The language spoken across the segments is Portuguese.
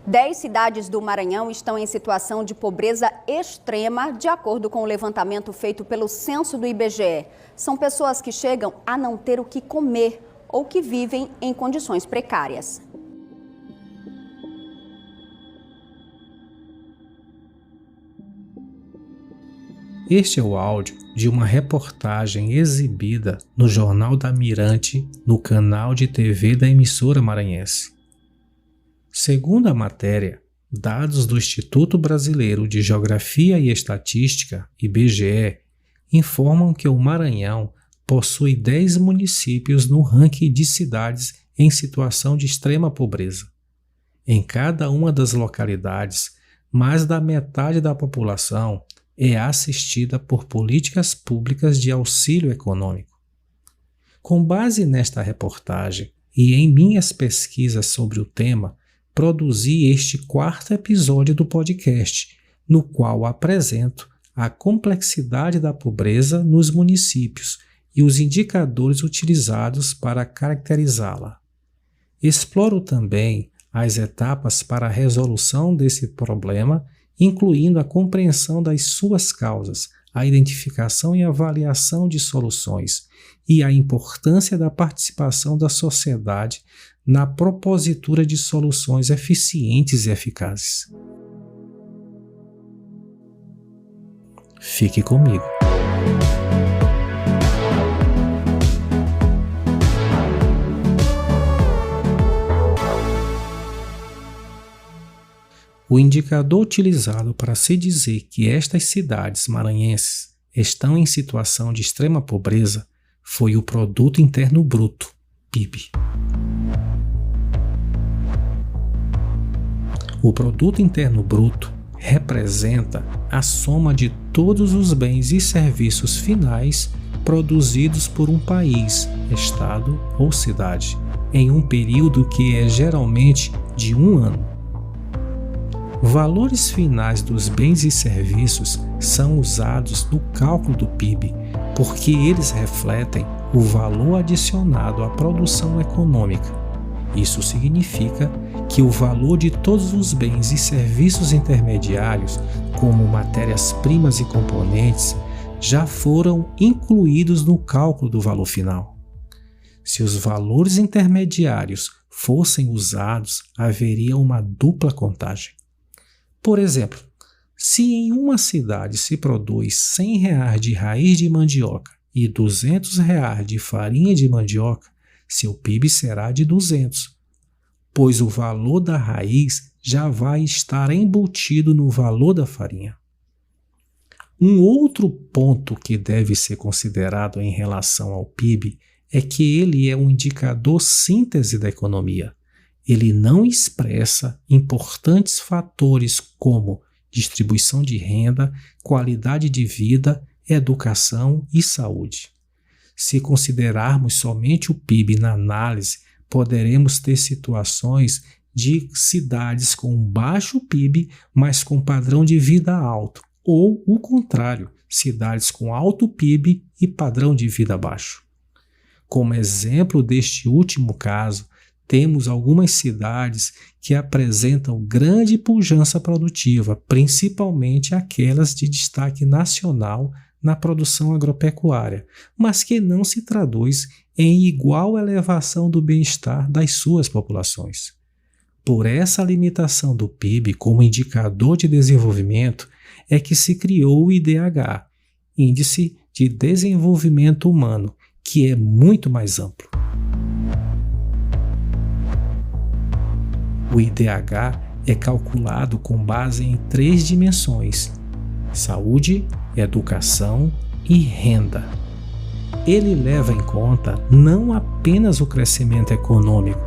10 cidades do Maranhão estão em situação de pobreza extrema, de acordo com o levantamento feito pelo censo do IBGE. São pessoas que chegam a não ter o que comer ou que vivem em condições precárias. Este é o áudio de uma reportagem exibida no Jornal da Mirante, no canal de TV da emissora maranhense. Segundo a matéria, dados do Instituto Brasileiro de Geografia e Estatística, IBGE, informam que o Maranhão possui 10 municípios no ranking de cidades em situação de extrema pobreza. Em cada uma das localidades, mais da metade da população é assistida por políticas públicas de auxílio econômico. Com base nesta reportagem e em minhas pesquisas sobre o tema, produzi este 4º episódio do podcast, no qual apresento a complexidade da pobreza nos municípios e os indicadores utilizados para caracterizá-la. Exploro também as etapas para a resolução desse problema, incluindo a compreensão das suas causas, a identificação e avaliação de soluções e a importância da participação da sociedade na propositura de soluções eficientes e eficazes. Fique comigo. O indicador utilizado para se dizer que estas cidades maranhenses estão em situação de extrema pobreza foi o Produto Interno Bruto, PIB. O Produto Interno Bruto representa a soma de todos os bens e serviços finais produzidos por um país, estado ou cidade, em um período que é geralmente de um ano. Valores finais dos bens e serviços são usados no cálculo do PIB, porque eles refletem o valor adicionado à produção econômica. Isso significa que o valor de todos os bens e serviços intermediários, como matérias-primas e componentes, já foram incluídos no cálculo do valor final. Se os valores intermediários fossem usados, haveria uma dupla contagem. Por exemplo, se em uma cidade se produz R$100 de raiz de mandioca e R$200 de farinha de mandioca, seu PIB será de 200, pois o valor da raiz já vai estar embutido no valor da farinha. Um outro ponto que deve ser considerado em relação ao PIB é que ele é um indicador síntese da economia. Ele não expressa importantes fatores como distribuição de renda, qualidade de vida, educação e saúde. Se considerarmos somente o PIB na análise, poderemos ter situações de cidades com baixo PIB, mas com padrão de vida alto, ou o contrário, cidades com alto PIB e padrão de vida baixo. Como exemplo deste último caso, temos algumas cidades que apresentam grande pujança produtiva, principalmente aquelas de destaque nacional na produção agropecuária, mas que não se traduz em igual elevação do bem-estar das suas populações. Por essa limitação do PIB como indicador de desenvolvimento é que se criou o IDH, Índice de Desenvolvimento Humano, que é muito mais amplo. O IDH é calculado com base em 3 dimensões: saúde, educação e renda. Ele leva em conta não apenas o crescimento econômico,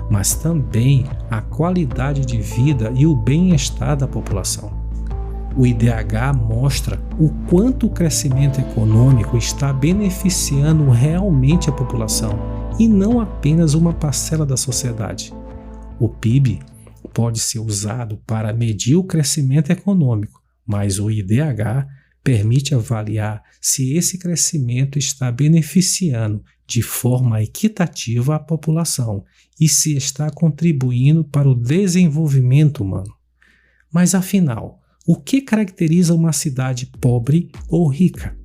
mas também a qualidade de vida e o bem-estar da população. O IDH mostra o quanto o crescimento econômico está beneficiando realmente a população e não apenas uma parcela da sociedade. O PIB pode ser usado para medir o crescimento econômico, mas o IDH permite avaliar se esse crescimento está beneficiando de forma equitativa a população e se está contribuindo para o desenvolvimento humano. Mas afinal, o que caracteriza uma cidade pobre ou rica?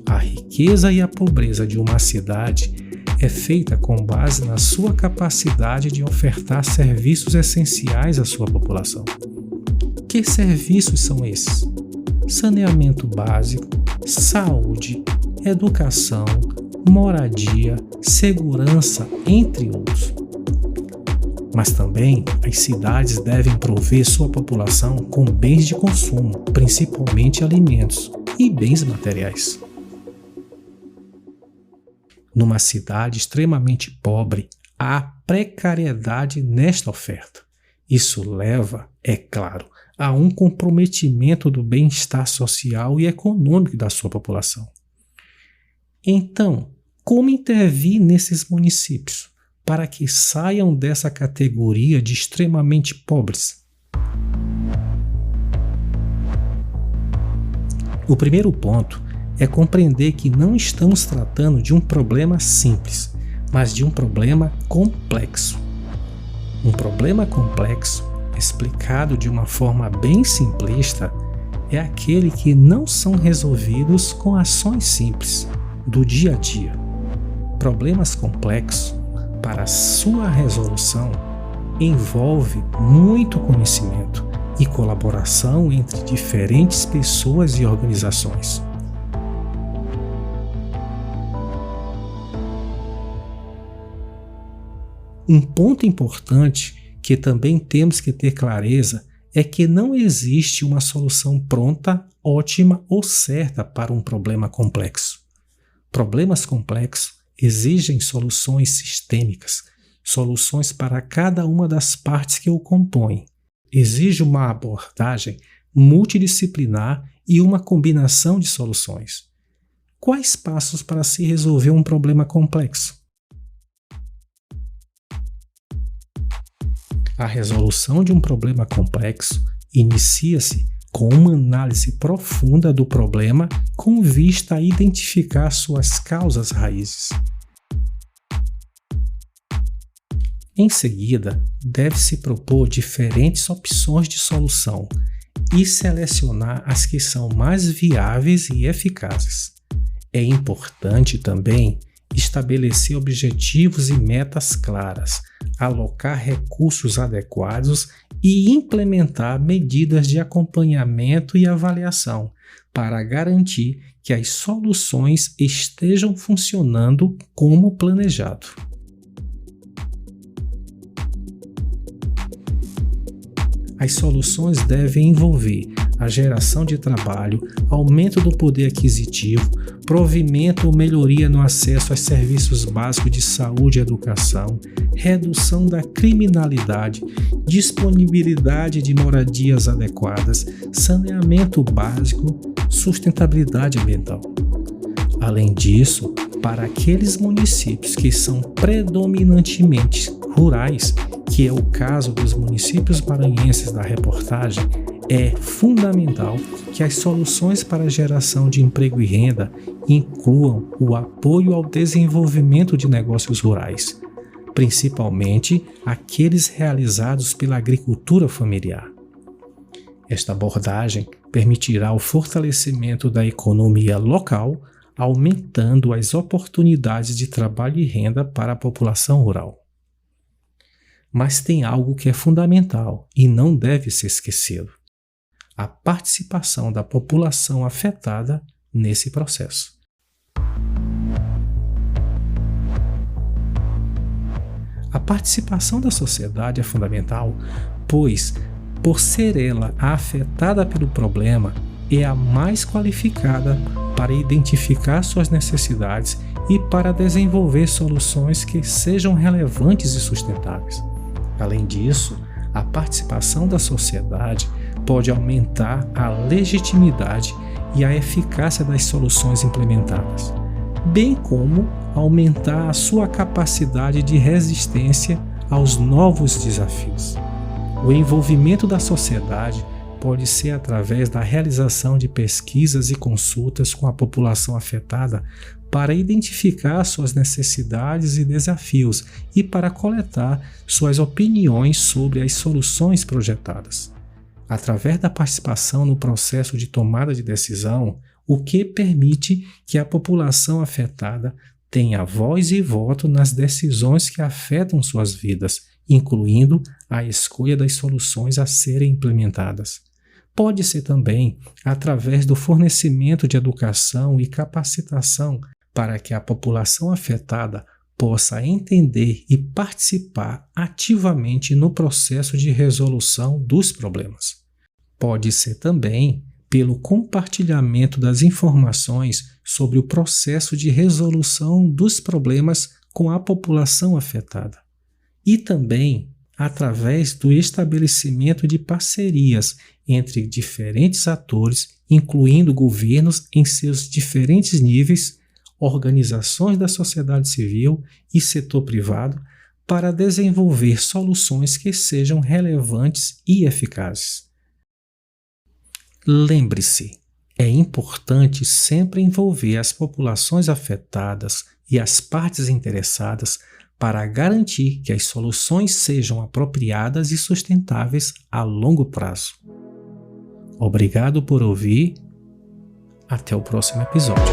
A riqueza e a pobreza de uma cidade é feita com base na sua capacidade de ofertar serviços essenciais à sua população. Que serviços são esses? Saneamento básico, saúde, educação, moradia, segurança, entre outros. Mas também as cidades devem prover sua população com bens de consumo, principalmente alimentos e bens materiais. Numa cidade extremamente pobre, há precariedade nesta oferta. Isso leva, é claro, a um comprometimento do bem-estar social e econômico da sua população. Então, como intervir nesses municípios para que saiam dessa categoria de extremamente pobres? O primeiro ponto é compreender que não estamos tratando de um problema simples, mas de um problema complexo. Um problema complexo, explicado de uma forma bem simplista, é aquele que não são resolvidos com ações simples do dia a dia. Problemas complexos, para sua resolução, envolve muito conhecimento e colaboração entre diferentes pessoas e organizações. Um ponto importante que também temos que ter clareza é que não existe uma solução pronta, ótima ou certa para um problema complexo. Problemas complexos exigem soluções sistêmicas, soluções para cada uma das partes que o compõem. Exige uma abordagem multidisciplinar e uma combinação de soluções. Quais passos para se resolver um problema complexo? A resolução de um problema complexo inicia-se com uma análise profunda do problema com vista a identificar suas causas raízes. Em seguida, deve-se propor diferentes opções de solução e selecionar as que são mais viáveis e eficazes. É importante também estabelecer objetivos e metas claras, alocar recursos adequados e implementar medidas de acompanhamento e avaliação para garantir que as soluções estejam funcionando como planejado. As soluções devem envolver a geração de trabalho, aumento do poder aquisitivo, provimento ou melhoria no acesso aos serviços básicos de saúde e educação, redução da criminalidade, disponibilidade de moradias adequadas, saneamento básico, sustentabilidade ambiental. Além disso, para aqueles municípios que são predominantemente rurais, que é o caso dos municípios maranhenses da reportagem, é fundamental que as soluções para a geração de emprego e renda incluam o apoio ao desenvolvimento de negócios rurais, principalmente aqueles realizados pela agricultura familiar. Esta abordagem permitirá o fortalecimento da economia local, aumentando as oportunidades de trabalho e renda para a população rural. Mas tem algo que é fundamental e não deve ser esquecido: a participação da população afetada nesse processo. A participação da sociedade é fundamental, pois, por ser ela a afetada pelo problema, é a mais qualificada para identificar suas necessidades e para desenvolver soluções que sejam relevantes e sustentáveis. Além disso, a participação da sociedade pode aumentar a legitimidade e a eficácia das soluções implementadas, bem como aumentar a sua capacidade de resistência aos novos desafios. O envolvimento da sociedade pode ser através da realização de pesquisas e consultas com a população afetada para identificar suas necessidades e desafios e para coletar suas opiniões sobre as soluções projetadas. Através da participação no processo de tomada de decisão, o que permite que a população afetada tenha voz e voto nas decisões que afetam suas vidas, incluindo a escolha das soluções a serem implementadas. Pode ser também através do fornecimento de educação e capacitação para que a população afetada possa entender e participar ativamente no processo de resolução dos problemas. Pode ser também pelo compartilhamento das informações sobre o processo de resolução dos problemas com a população afetada. E também através do estabelecimento de parcerias entre diferentes atores, incluindo governos em seus diferentes níveis, organizações da sociedade civil e setor privado, para desenvolver soluções que sejam relevantes e eficazes. Lembre-se, é importante sempre envolver as populações afetadas e as partes interessadas para garantir que as soluções sejam apropriadas e sustentáveis a longo prazo. Obrigado por ouvir. Até o próximo episódio.